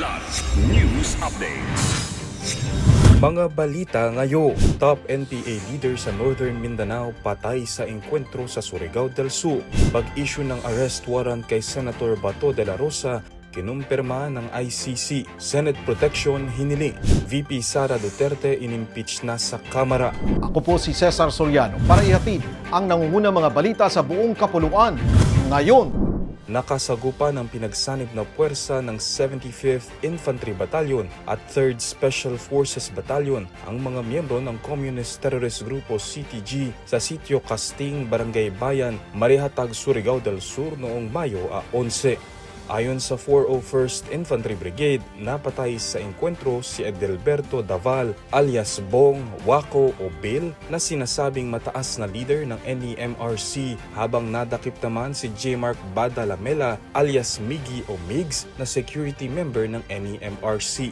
Plus News Updates. Mga balita ngayon, top NPA leader sa Northern Mindanao patay sa engkwentro sa Surigao del Sur. Pag-issue ng arrest warrant kay Senator Bato de la Rosa, kinumpirma ng ICC. Senate protection hiniling. VP Sara Duterte inimpeach na sa Kamara. Ako po si Cesar Soriano para ihatid ang nangungunang mga balita sa buong kapuluan. Ngayon, Nakasagupa ng pinagsanib na puwersa ng 75th Infantry Battalion at 3rd Special Forces Battalion ang mga miyembro ng Communist Terrorist Grupo CTG sa Sitio Casting, Barangay Bayan, Marihatag, Surigao del Sur noong Mayo 11. Ayon sa 401st Infantry Brigade, napatay sa engkwentro si Edelberto Daval alias Bong Waco o Bill na sinasabing mataas na leader ng NEMRC, habang nadakip naman si J. Mark Badalamela alias Miggy o Migs na security member ng NEMRC.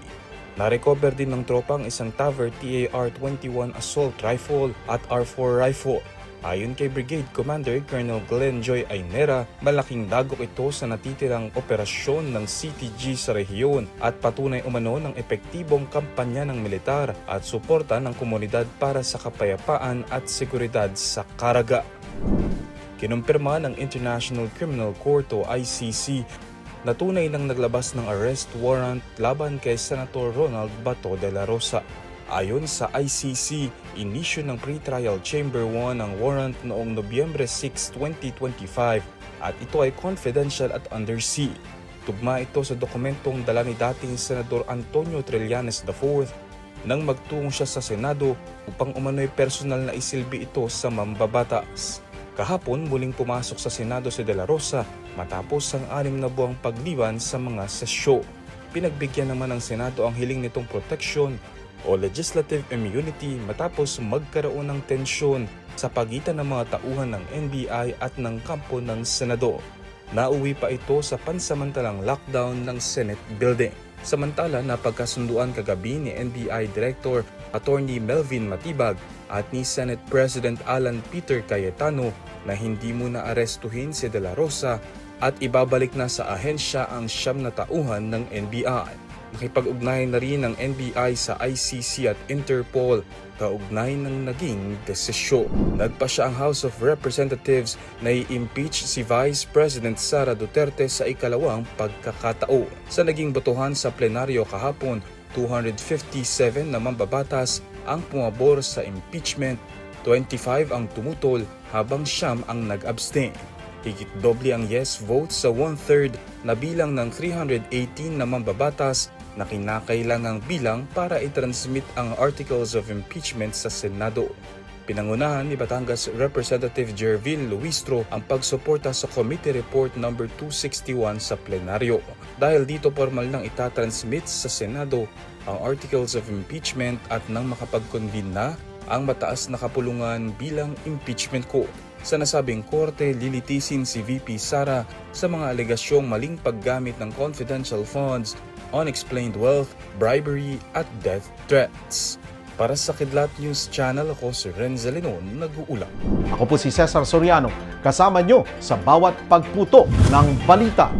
Na-recover din ng tropang isang Taver TAR-21 assault rifle at R4 rifle. Ayon kay Brigade Commander Colonel Glenn Joy Aynera, malaking dagok ito sa natitirang operasyon ng CTG sa rehiyon at patunay umano ng epektibong kampanya ng militar at suporta ng komunidad para sa kapayapaan at seguridad sa Caraga. Kinumpirma ng International Criminal Court o ICC na tunay nang naglabas ng arrest warrant laban kay Senator Ronald Bato de la Rosa. Ayon sa ICC, inisyu ng Pre-Trial Chamber 1 ang warrant noong Nobyembre 6, 2025 at ito ay confidential at under seal. Tugma ito sa dokumentong dala ni dating Senador Antonio Trillanes IV nang magtungo siya sa Senado upang umano'y personal na isilbi ito sa mambabatas. Kahapon muling pumasok sa Senado si De La Rosa matapos ang 6 na buwang pagliban sa mga sesyo. Pinagbigyan naman ng Senado ang hiling nitong proteksyon o legislative immunity matapos magkaroon ng tensyon sa pagitan ng mga tauhan ng NBI at ng kampo ng Senado. Nauwi pa ito sa pansamantalang lockdown ng Senate building. Samantala, napagkasunduan kagabi ni NBI Director Attorney Melvin Matibag at ni Senate President Alan Peter Cayetano na hindi muna arestuhin si De La Rosa at ibabalik na sa ahensya ang 9 na tauhan ng NBI. Nakipag-ugnayan na rin ng NBI sa ICC at Interpol kaugnay ng naging desisyon. Nagpasya ang House of Representatives na i-impeach si Vice President Sara Duterte sa ikalawang pagkakataon. Sa naging botohan sa plenaryo kahapon, 257 na mambabatas ang pumabor sa impeachment, 25 ang tumutol habang 9 ang nag-abstain. Higit doble ang yes vote sa 1/3 na bilang ng 318 na mambabatas na kinakailangang bilang para i-transmit ang Articles of Impeachment sa Senado. Pinangunahan ni Batangas Representative Jervil Luistro ang pagsuporta sa Committee Report No. 261 sa plenaryo. Dahil dito formal nang itatransmit sa Senado ang Articles of Impeachment at nang makapag-convene na ang mataas na kapulungan bilang impeachment court. Sa nasabing korte, lilitisin si VP Sara sa mga alegasyong maling paggamit ng confidential funds, unexplained wealth, bribery at death threats. Para sa Kidlat News Channel, ako si Renzel Linon, nag-uulat. ako po si Cesar Soriano, kasama nyo sa bawat pagputo ng balita.